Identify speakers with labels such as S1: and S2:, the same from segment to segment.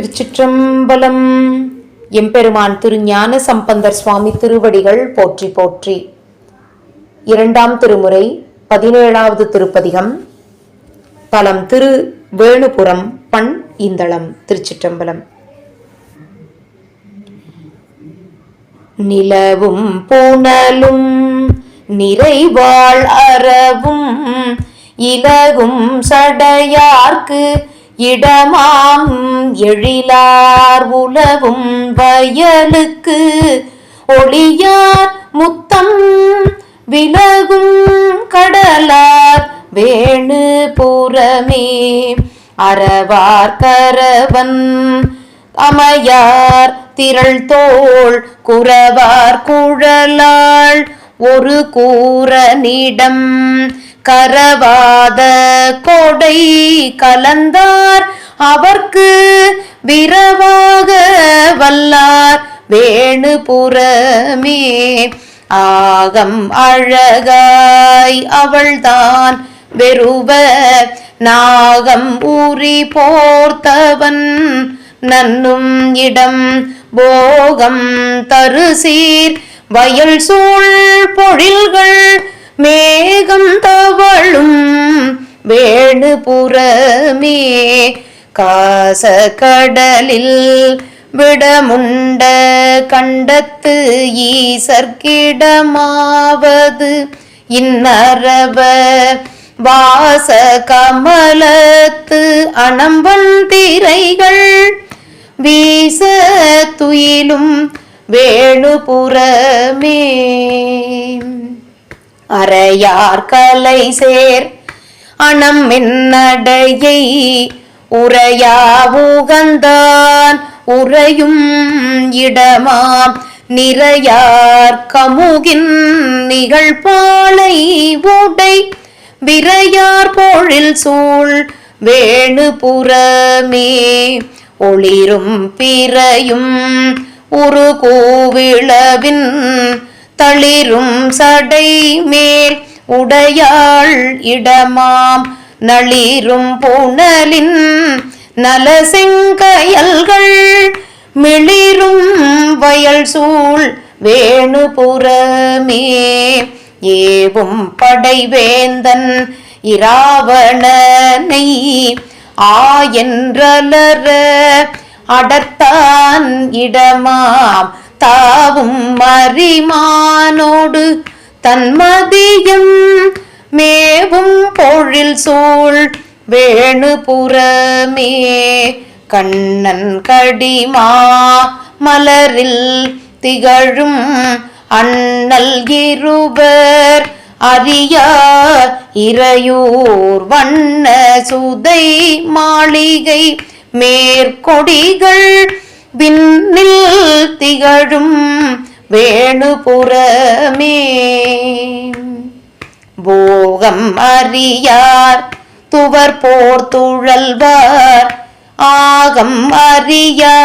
S1: திருச்சிற்றம்பலம். எம்பெருமான் திருஞான சம்பந்தர் சுவாமி திருவடிகள் போற்றி போற்றி. இரண்டாம் திருமுறை 17வது திருப்பதிகம். தலம் திரு வேணுபுரம், பண் இந்தளம். திருச்சிற்றம்பலம். நிலவும் புனலும் நிறைவாள் அறவும் இலகும் சடையார்க்கு இடமாம் எழிலார் உலவும் வயலுக்கு ஒளியார் முத்தம் விலகும் கடலார் வேணு புறமே அறவார் கரவன் அமையார் திரள் தோள் குறவார் குழலாள் ஒரு கூரனிடம் கரவாத கொடை கலந்தார் அவர்க்கு விரவாக வல்லார் வேணுபுறமே ஆகம் அழகாய் அவள்தான் வெறுவ நாகம் ஊறி போர்த்தவன் நன்னும் இடம் போகம் தருசீர் வயல் சூழ் பொழில்கள் மேகம் தவழும் வேணுபுறமே காச கடலில் விடமுண்ட கண்டத்து ஈசர்க்கிடமாவது இன்னரவ வாச கமலத்து அனம்பன் திரைகள் வீச துயிலும் வேணுபுறமே அறையார் கலை சேர் அணம் என்னடையை உரையா உகந்தான் உறையும் இடமாம் நிறையார் கமுகின் நிகழ்பாலை உடை விரையார் பொழில் சூழ் வேணுபுறமே ஒளிரும் பிறையும் உரு கூவிளவின் தளிரும் சடை மேல் உடையாள் இடமாம் நளிரும் புனலின் நலசெங்கயல்கள் மிளிரும் வயல் சூழ் வேணுபுறமே ஏவும் படைவேந்தன் இராவணனை ஆயென்றலர அடர்த்தான் இடமாம் தாவும் மரிமானோடு தன்மதியம் மேவும் பொழில் சூழ் வேணுபுறமே கண்ணன் கடிமா மலரில் திகழும் அண்ணல் இருவர் அறியா இறையூர் வண்ண சுதை மாளிகை மேற்கொடிகள் விண்ணில் திகழும் வேணுபுறமே போகம் அறியார் துவர் போர் துழல்வார் ஆகம் அறியா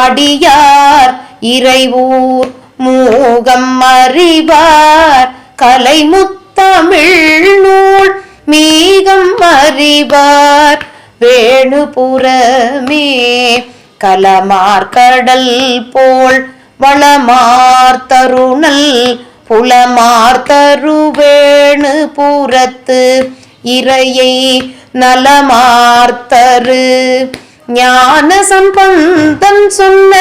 S1: அடியார் இறைவூர் மூகம் அறிவார் கலைமுத்தமிழ் நூல் மீகம் அறிவார் வேணுபுறமே கலமார் கடல் போல் வளமார் தருணல் புலமார் தருவேணு புறத்து இறையை நலமார்த்தரு ஞான சம்பந்தன் சொன்ன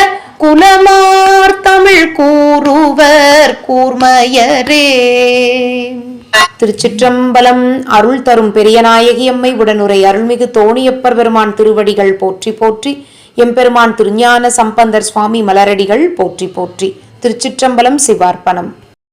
S1: குலமார் தமிழ் கூறுவர் கூர்மையரே. திருச்சிற்றம்பலம். அருள் தரும் பெரியநாயகி அம்மை உடனுரை அருள்மிகு தோணியப்பர் பெருமான் திருவடிகள் போற்றி போற்றி. எம்பெருமான் திருஞான சம்பந்தர் சுவாமி மலரடிகள் போற்றி போற்றி. திருச்சிற்றம்பலம். சிவார்ப்பணம்.